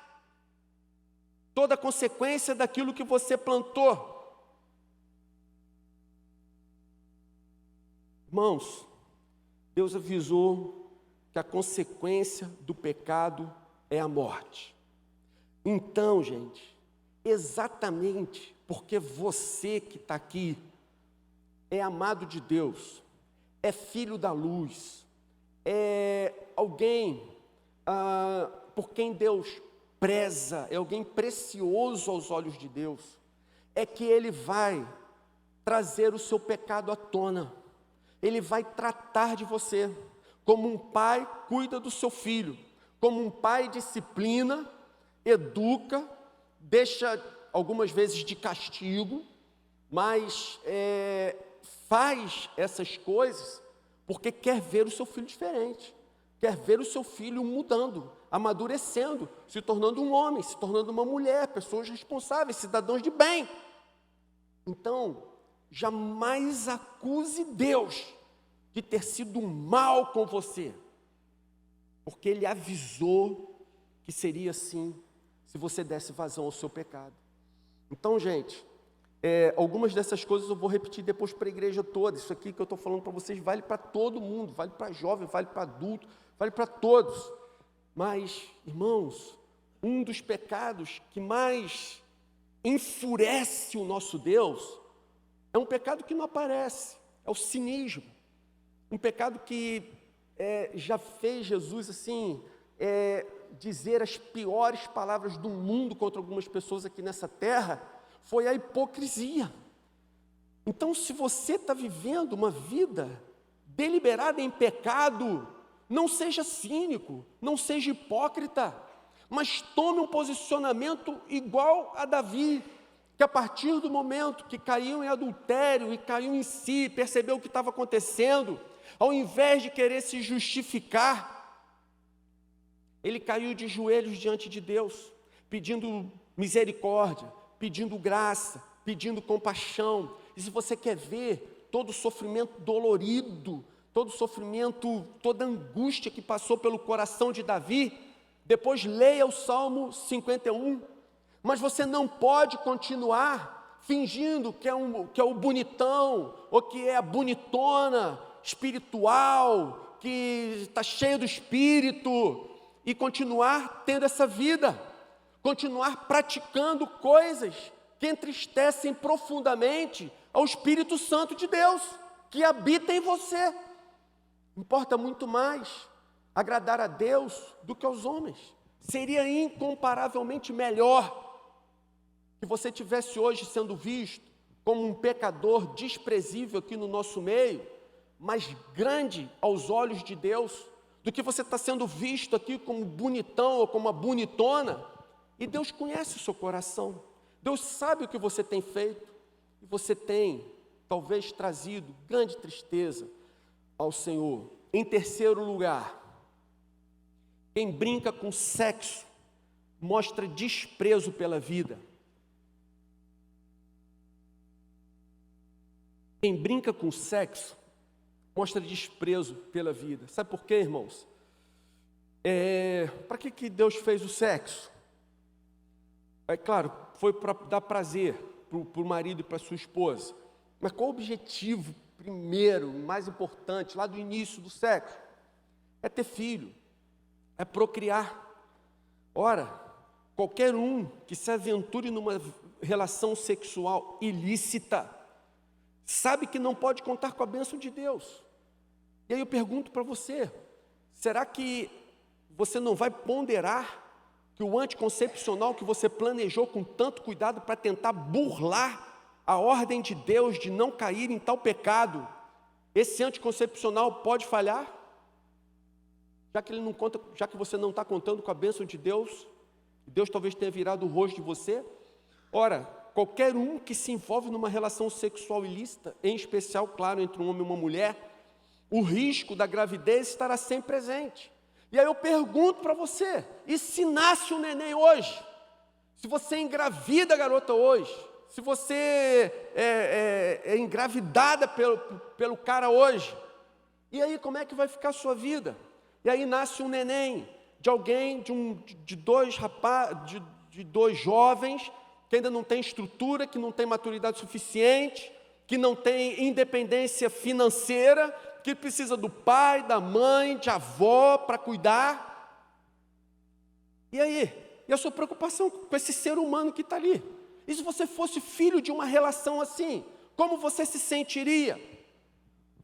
toda a consequência daquilo que você plantou. Irmãos, Deus avisou que a consequência do pecado é a morte. Então, gente, exatamente porque você que está aqui é amado de Deus, é filho da luz, é alguém por quem Deus preza, é alguém precioso aos olhos de Deus, é que Ele vai trazer o seu pecado à tona. Ele vai tratar de você como um pai cuida do seu filho, como um pai disciplina, educa, deixa algumas vezes de castigo, mas faz essas coisas porque quer ver o seu filho diferente, quer ver o seu filho mudando, amadurecendo, se tornando um homem, se tornando uma mulher, pessoas responsáveis, cidadãos de bem. Então, jamais acuse Deus de ter sido mal com você, porque Ele avisou que seria assim, se você desse vazão ao seu pecado. Então, gente, algumas dessas coisas eu vou repetir depois para a igreja toda. Isso aqui que eu estou falando para vocês vale para todo mundo, vale para jovem, vale para adulto, vale para todos. Mas, irmãos, um dos pecados que mais enfurece o nosso Deus é um pecado que não aparece, é o cinismo. Um pecado que já fez Jesus assim, dizer as piores palavras do mundo contra algumas pessoas aqui nessa terra, foi a hipocrisia. Então, se você está vivendo uma vida deliberada em pecado, não seja cínico, não seja hipócrita, mas tome um posicionamento igual a Davi, que a partir do momento que caiu em adultério e caiu em si, percebeu o que estava acontecendo, ao invés de querer se justificar, ele caiu de joelhos diante de Deus, pedindo misericórdia, pedindo graça, pedindo compaixão. E se você quer ver todo o sofrimento dolorido, todo o sofrimento, toda a angústia que passou pelo coração de Davi, depois leia o Salmo 51. Mas você não pode continuar fingindo que é o bonitão, ou que é a bonitona espiritual, que está cheio do Espírito, e continuar tendo essa vida, continuar praticando coisas que entristecem profundamente ao Espírito Santo de Deus, que habita em você. Importa muito mais agradar a Deus do que aos homens. Seria incomparavelmente melhor que você tivesse hoje sendo visto como um pecador desprezível aqui no nosso meio, mas grande aos olhos de Deus, do que você está sendo visto aqui como bonitão ou como uma bonitona. E Deus conhece o seu coração, Deus sabe o que você tem feito, e você tem talvez trazido grande tristeza ao Senhor. Em terceiro lugar, quem brinca com sexo mostra desprezo pela vida. Quem brinca com sexo mostra desprezo pela vida. Sabe por quê, irmãos? Para que Deus fez o sexo? É claro, foi para dar prazer para o marido e para a sua esposa. Mas qual o objetivo primeiro, mais importante, lá do início do sexo? É ter filho, é procriar. Ora, qualquer um que se aventure numa relação sexual ilícita, sabe que não pode contar com a bênção de Deus. E aí eu pergunto para você, será que você não vai ponderar que o anticoncepcional que você planejou com tanto cuidado para tentar burlar a ordem de Deus de não cair em tal pecado, esse anticoncepcional pode falhar? Já que ele não conta, já que você não está contando com a bênção de Deus, Deus talvez tenha virado o rosto de você. Ora, qualquer um que se envolve numa relação sexual ilícita, em especial, claro, entre um homem e uma mulher, o risco da gravidez estará sempre presente. E aí eu pergunto para você, e se nasce um neném hoje? Se você engravida a garota hoje? Se você é engravidada pelo cara hoje? E aí como é que vai ficar a sua vida? E aí nasce um neném de alguém, de dois jovens, que ainda não tem estrutura, que não tem maturidade suficiente, que não tem independência financeira, que precisa do pai, da mãe, de avó para cuidar. E aí? E a sua preocupação com esse ser humano que está ali? E se você fosse filho de uma relação assim, como você se sentiria?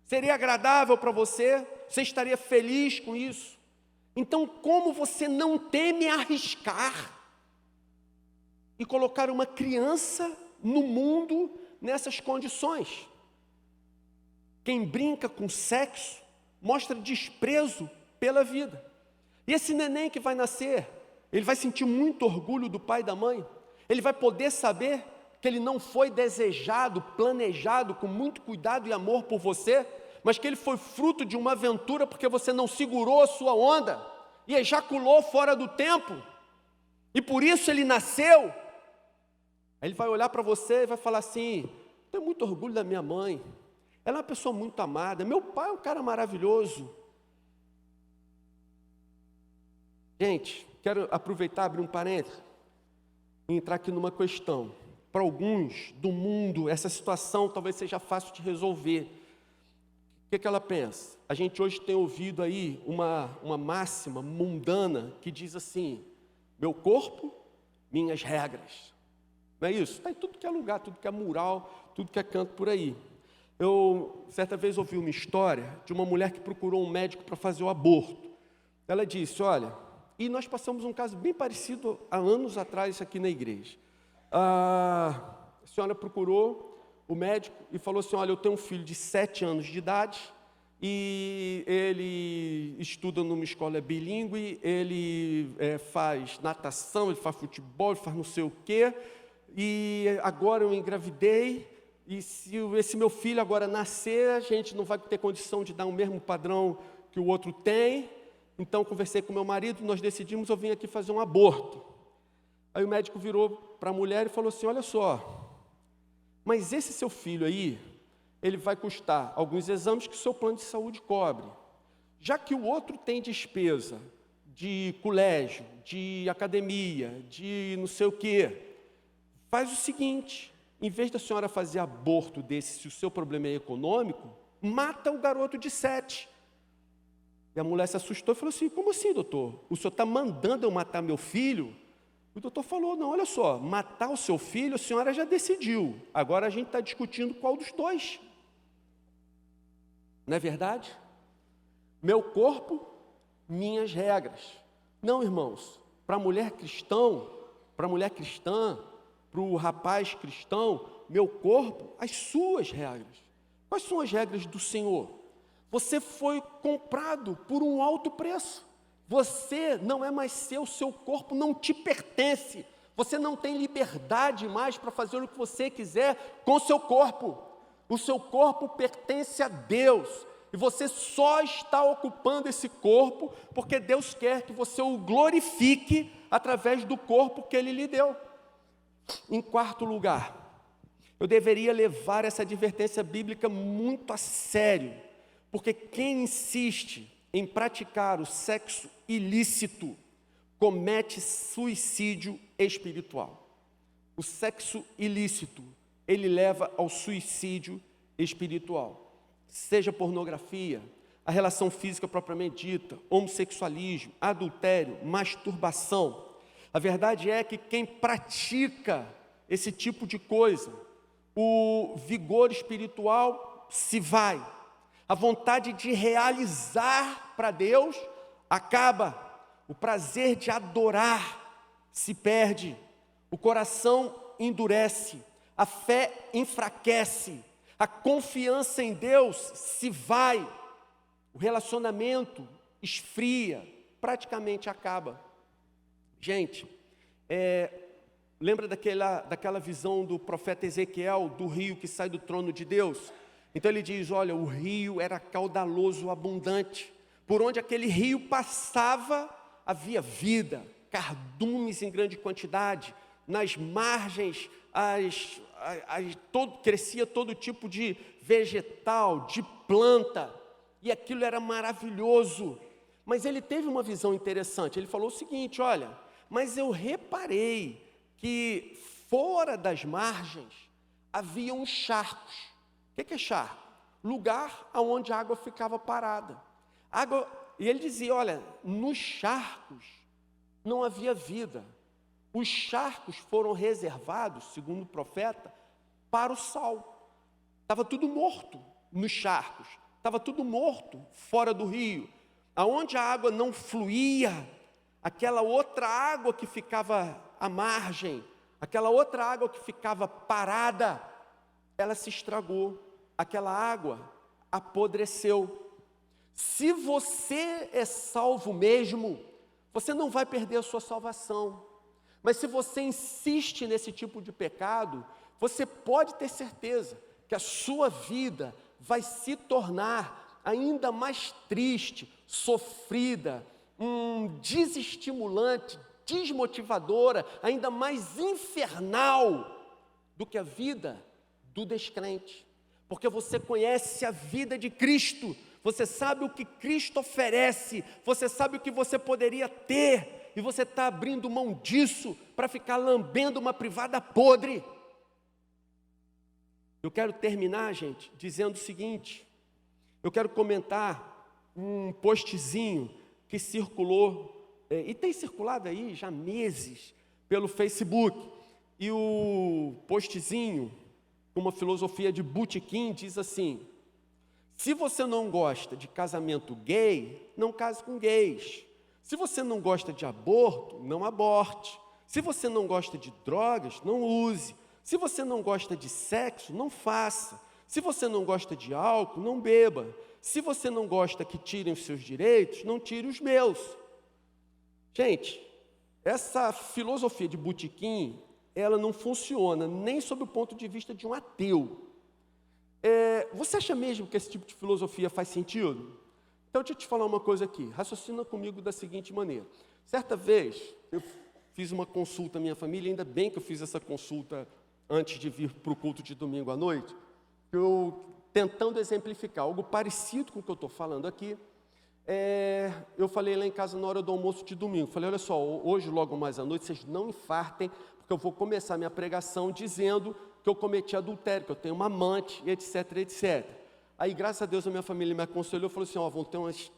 Seria agradável para você? Você estaria feliz com isso? Então, como você não teme arriscar e colocar uma criança no mundo nessas condições? Quem brinca com sexo mostra desprezo pela vida. E esse neném que vai nascer, ele vai sentir muito orgulho do pai e da mãe. Ele vai poder saber que ele não foi desejado, planejado com muito cuidado e amor por você, mas que ele foi fruto de uma aventura porque você não segurou a sua onda e ejaculou fora do tempo, e por isso ele nasceu. Aí ele vai olhar para você e vai falar assim: tenho muito orgulho da minha mãe, ela é uma pessoa muito amada, meu pai é um cara maravilhoso. Gente, quero aproveitar, abrir um parênteses, e entrar aqui numa questão. Para alguns do mundo, essa situação talvez seja fácil de resolver. O que ela pensa? A gente hoje tem ouvido aí uma máxima mundana que diz assim: meu corpo, minhas regras. Não é isso? Está em tudo que é lugar, tudo que é mural, tudo que é canto por aí. Eu, certa vez, ouvi uma história de uma mulher que procurou um médico para fazer o aborto. Ela disse: olha, e nós passamos um caso bem parecido há anos atrás aqui na igreja. A senhora procurou o médico e falou assim: olha, eu tenho um filho de 7 anos de idade e ele estuda numa escola bilíngue, ele faz natação, ele faz futebol, ele faz não sei o quê, e agora eu engravidei, e se esse meu filho agora nascer, a gente não vai ter condição de dar o mesmo padrão que o outro tem, então conversei com meu marido, nós decidimos, eu vim aqui fazer um aborto. Aí o médico virou para a mulher e falou assim: olha só, mas esse seu filho aí, ele vai custar alguns exames que o seu plano de saúde cobre. Já que o outro tem despesa de colégio, de academia, de não sei o quê, faz o seguinte: em vez da senhora fazer aborto desse, se o seu problema é econômico, mata o garoto de 7. E a mulher se assustou e falou assim: como assim, doutor? O senhor está mandando eu matar meu filho? O doutor falou: não, olha só, matar o seu filho a senhora já decidiu, agora a gente está discutindo qual dos dois. Não é verdade? Meu corpo, minhas regras. Não, irmãos, para a mulher cristã, para o rapaz cristão, meu corpo, as suas regras. Quais são as regras do Senhor? Você foi comprado por um alto preço. Você não é mais seu, o seu corpo não te pertence. Você não tem liberdade mais para fazer o que você quiser com o seu corpo. O seu corpo pertence a Deus. E você só está ocupando esse corpo porque Deus quer que você o glorifique através do corpo que Ele lhe deu. Em quarto lugar, eu deveria levar essa advertência bíblica muito a sério, porque quem insiste em praticar o sexo ilícito comete suicídio espiritual. O sexo ilícito, ele leva ao suicídio espiritual. Seja pornografia, a relação física propriamente dita, homossexualismo, adultério, masturbação. A verdade é que quem pratica esse tipo de coisa, o vigor espiritual se vai. A vontade de realizar para Deus acaba. O prazer de adorar se perde. O coração endurece. A fé enfraquece. A confiança em Deus se vai. O relacionamento esfria, praticamente acaba. Gente, lembra daquela visão do profeta Ezequiel, do rio que sai do trono de Deus? Então ele diz: olha, o rio era caudaloso, abundante. Por onde aquele rio passava, havia vida, cardumes em grande quantidade. Nas margens, crescia todo tipo de vegetal, de planta. E aquilo era maravilhoso. Mas ele teve uma visão interessante. Ele falou o seguinte: olha, mas eu reparei que fora das margens havia uns charcos. O que é charco? Lugar onde a água ficava parada. E ele dizia: olha, nos charcos não havia vida. Os charcos foram reservados, segundo o profeta, para o sal. Estava tudo morto nos charcos. Estava tudo morto fora do rio. Aonde a água não fluía, aquela outra água que ficava à margem, aquela outra água que ficava parada, ela se estragou. Aquela água apodreceu. Se você é salvo mesmo, você não vai perder a sua salvação. Mas se você insiste nesse tipo de pecado, você pode ter certeza que a sua vida vai se tornar ainda mais triste, sofrida, desestimulante, desmotivadora, ainda mais infernal do que a vida do descrente. Porque você conhece a vida de Cristo, você sabe o que Cristo oferece, você sabe o que você poderia ter, e você está abrindo mão disso para ficar lambendo uma privada podre. Eu quero terminar, gente, dizendo o seguinte: eu quero comentar um postzinho que circulou, e tem circulado aí já há meses, pelo Facebook. E o postzinho, uma filosofia de botequim, diz assim: se você não gosta de casamento gay, não case com gays. Se você não gosta de aborto, não aborte. Se você não gosta de drogas, não use. Se você não gosta de sexo, não faça. Se você não gosta de álcool, não beba. Se você não gosta que tirem os seus direitos, não tire os meus. Gente, essa filosofia de botequim, ela não funciona nem sob o ponto de vista de um ateu. Você acha mesmo que esse tipo de filosofia faz sentido? Então, deixa eu te falar uma coisa aqui. Raciocina comigo da seguinte maneira. Certa vez, eu fiz uma consulta à minha família, ainda bem que eu fiz essa consulta antes de vir para o culto de domingo à noite, tentando exemplificar algo parecido com o que eu estou falando aqui. Eu falei lá em casa na hora do almoço de domingo, falei: olha só, hoje logo mais à noite vocês não infartem, porque eu vou começar minha pregação dizendo que eu cometi adultério, que eu tenho uma amante, etc, etc. Aí, graças a Deus, a minha família me aconselhou, falou assim: vão ter umas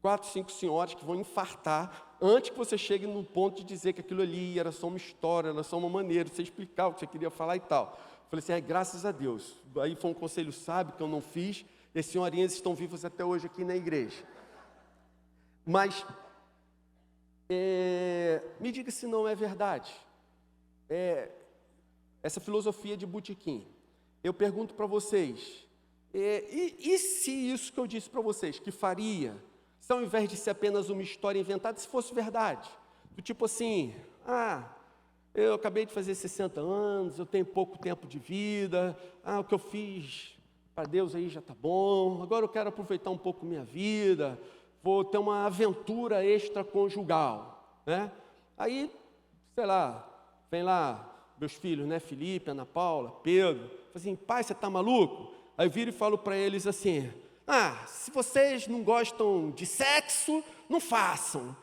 4, 5 senhoras que vão infartar antes que você chegue no ponto de dizer que aquilo ali era só uma história, era só uma maneira de você explicar o que você queria falar e tal. Falei assim: graças a Deus. Aí foi um conselho sábio que eu não fiz, e as senhorinhas estão vivas até hoje aqui na igreja. Mas, me diga se não é verdade. Essa filosofia de botequim. Eu pergunto para vocês, e se isso que eu disse para vocês, que faria, se ao invés de ser apenas uma história inventada, se fosse verdade? Do tipo assim: eu acabei de fazer 60 anos, eu tenho pouco tempo de vida, o que eu fiz para Deus aí já está bom, agora eu quero aproveitar um pouco minha vida, vou ter uma aventura extraconjugal, né? Aí, sei lá, vem lá meus filhos, né, Felipe, Ana Paula, Pedro, fala assim: pai, você está maluco? Aí eu viro e falo para eles assim: se vocês não gostam de sexo, não façam.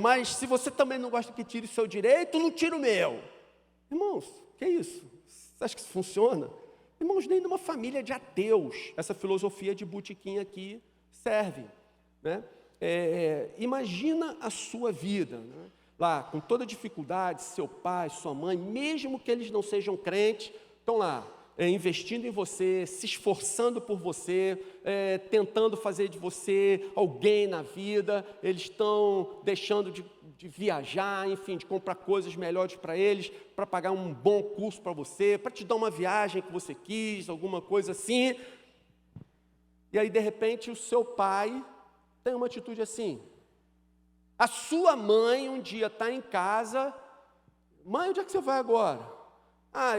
Mas se você também não gosta que tire o seu direito, não tire o meu. Irmãos, que é isso? Você acha que isso funciona? Irmãos, nem numa família de ateus essa filosofia de botequim aqui serve, né? Imagina a sua vida, né? Lá, com toda dificuldade, seu pai, sua mãe, mesmo que eles não sejam crentes, estão lá, investindo em você, se esforçando por você, tentando fazer de você alguém na vida. Eles estão deixando de viajar, enfim, de comprar coisas melhores para eles, para pagar um bom curso para você, para te dar uma viagem que você quis, alguma coisa assim. E aí, de repente, o seu pai tem uma atitude assim. A sua mãe um dia está em casa: mãe, onde é que você vai agora?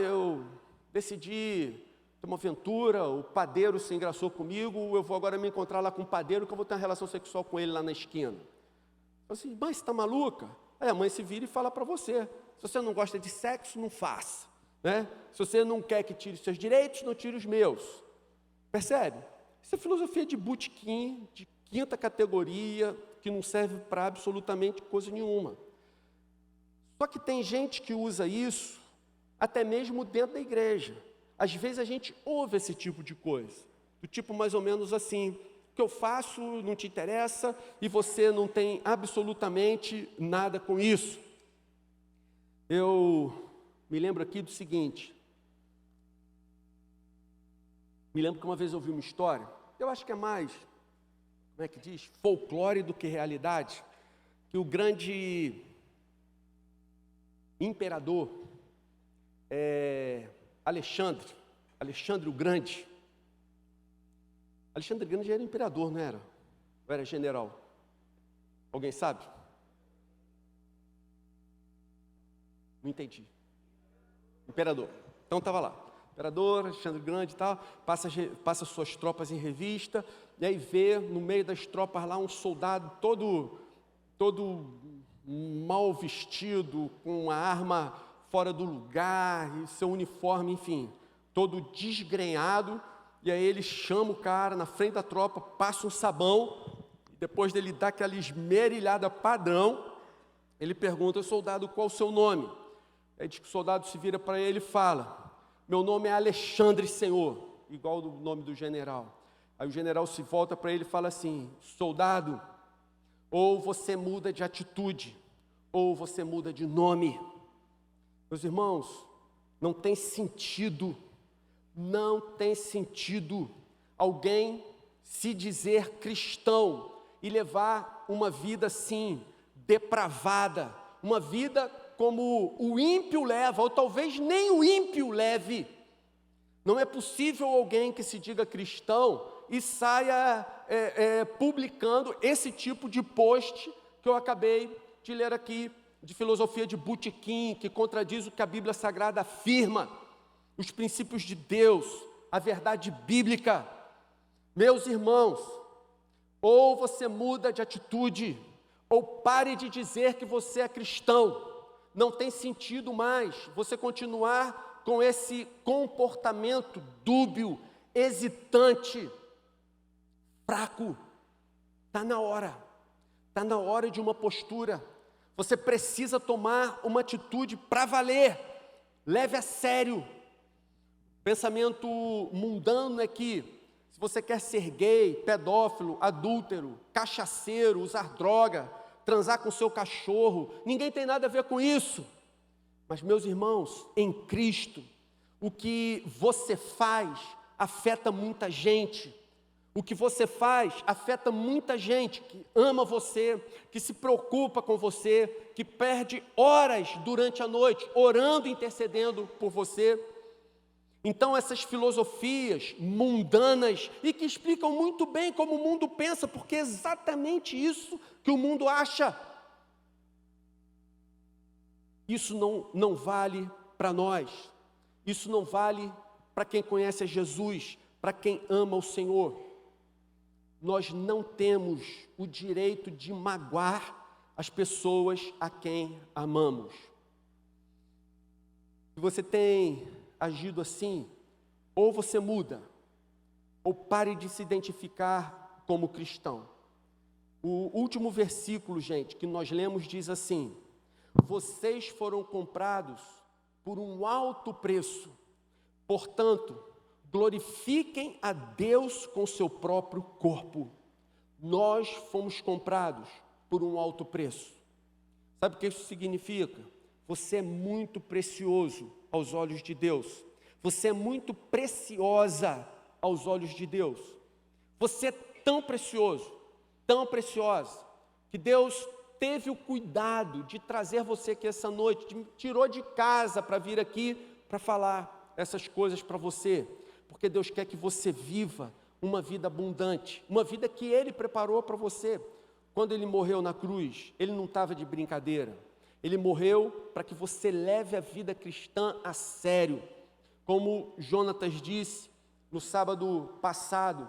Eu decidi ter uma aventura, o padeiro se engraçou comigo, eu vou agora me encontrar lá com o padeiro, que eu vou ter uma relação sexual com ele lá na esquina. Eu assim: mãe, você está maluca? Aí a mãe se vira e fala para você: se você não gosta de sexo, não faça, né? Se você não quer que tire seus direitos, não tire os meus. Percebe? Isso é filosofia de botequim, de quinta categoria, que não serve para absolutamente coisa nenhuma. Só que tem gente que usa isso até mesmo dentro da igreja. Às vezes a gente ouve esse tipo de coisa, do tipo mais ou menos assim: o que eu faço não te interessa e você não tem absolutamente nada com isso. Eu me lembro aqui do seguinte, me lembro que uma vez eu ouvi uma história, eu acho que é mais, como é que diz, folclore do que realidade, que o grande imperador Alexandre o Grande. Alexandre o Grande já era imperador, não era? Ou era general? Alguém sabe? Não entendi. Imperador. Então estava lá. imperador Alexandre Grande e tal, passa suas tropas em revista, e aí vê no meio das tropas lá um soldado todo mal vestido, com uma arma fora do lugar, e seu uniforme, enfim, todo desgrenhado, e aí ele chama o cara na frente da tropa, passa um sabão, e depois dele dar aquela esmerilhada padrão, ele pergunta ao soldado qual o seu nome. Aí diz que o soldado se vira para ele e fala: meu nome é Alexandre, senhor, igual o nome do general. Aí o general se volta para ele e fala assim: soldado, ou você muda de atitude, ou você muda de nome. Meus irmãos, não tem sentido alguém se dizer cristão e levar uma vida assim, depravada, uma vida como o ímpio leva, ou talvez nem o ímpio leve. Não é possível alguém que se diga cristão e saia publicando esse tipo de post que eu acabei de ler aqui, de filosofia de botequim, que contradiz o que a Bíblia Sagrada afirma, os princípios de Deus, a verdade bíblica. Meus irmãos, ou você muda de atitude, ou pare de dizer que você é cristão. Não tem sentido mais você continuar com esse comportamento dúbio, hesitante, fraco. Está na hora de uma postura. Você precisa tomar uma atitude para valer. Leve a sério. Pensamento mundano é que, se você quer ser gay, pedófilo, adúltero, cachaceiro, usar droga, transar com seu cachorro, ninguém tem nada a ver com isso. Mas, meus irmãos, em Cristo, o que você faz afeta muita gente. O que você faz afeta muita gente que ama você, que se preocupa com você, que perde horas durante a noite orando e intercedendo por você. Então, essas filosofias mundanas, e que explicam muito bem como o mundo pensa, porque é exatamente isso que o mundo acha. Isso não vale para nós. Isso não vale para quem conhece a Jesus, para quem ama o Senhor. Nós não temos o direito de magoar as pessoas a quem amamos. Se você tem agido assim, ou você muda, ou pare de se identificar como cristão. O último versículo, gente, que nós lemos diz assim: vocês foram comprados por um alto preço, portanto, glorifiquem a Deus com seu próprio corpo. Nós fomos comprados por um alto preço. Sabe o que isso significa? Você é muito precioso aos olhos de Deus. Você é muito preciosa aos olhos de Deus. Você é tão precioso, tão preciosa, que Deus teve o cuidado de trazer você aqui essa noite, tirou de casa para vir aqui para falar essas coisas para você, porque Deus quer que você viva uma vida abundante, uma vida que Ele preparou para você. Quando Ele morreu na cruz, Ele não estava de brincadeira. Ele morreu para que você leve a vida cristã a sério. Como Jonatas disse no sábado passado,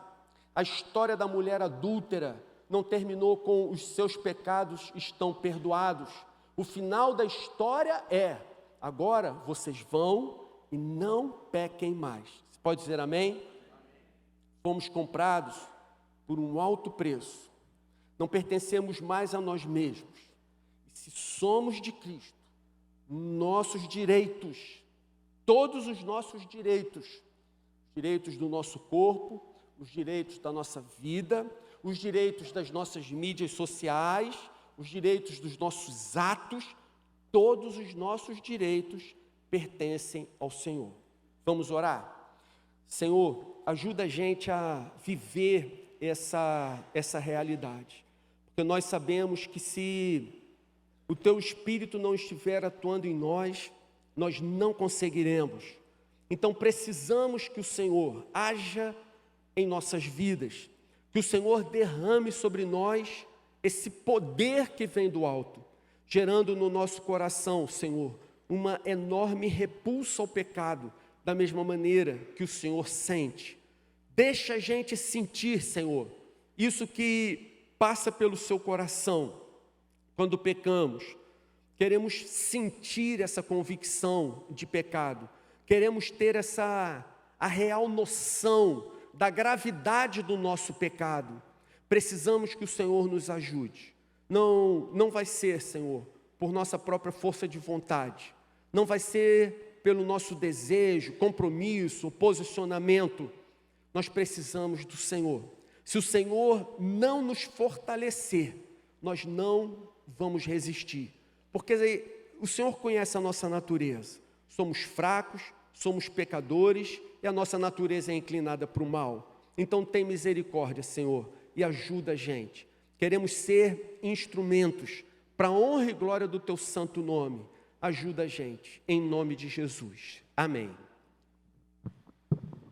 a história da mulher adúltera não terminou com os seus pecados estão perdoados. O final da história é: agora vocês vão e não pequem mais. Você pode dizer amém? Fomos comprados por um alto preço. Não pertencemos mais a nós mesmos. Se somos de Cristo, nossos direitos, todos os nossos direitos, os direitos do nosso corpo, os direitos da nossa vida, os direitos das nossas mídias sociais, os direitos dos nossos atos, todos os nossos direitos pertencem ao Senhor. Vamos orar? Senhor, ajuda a gente a viver essa realidade, porque nós sabemos que se o Teu Espírito não estiver atuando em nós, nós não conseguiremos. Então precisamos que o Senhor haja em nossas vidas, que o Senhor derrame sobre nós esse poder que vem do alto, gerando no nosso coração, Senhor, uma enorme repulsa ao pecado, da mesma maneira que o Senhor sente. Deixa a gente sentir, Senhor, isso que passa pelo seu coração quando pecamos. Queremos sentir essa convicção de pecado. Queremos ter a real noção da gravidade do nosso pecado. Precisamos que o Senhor nos ajude. Não vai ser, Senhor, por nossa própria força de vontade. Não vai ser pelo nosso desejo, compromisso, posicionamento. Nós precisamos do Senhor. Se o Senhor não nos fortalecer, nós não vamos resistir. Porque o Senhor conhece a nossa natureza. Somos fracos, somos pecadores e a nossa natureza é inclinada para o mal. Então tem misericórdia, Senhor, e ajuda a gente. Queremos ser instrumentos para a honra e glória do Teu santo nome. Ajuda a gente, em nome de Jesus. Amém.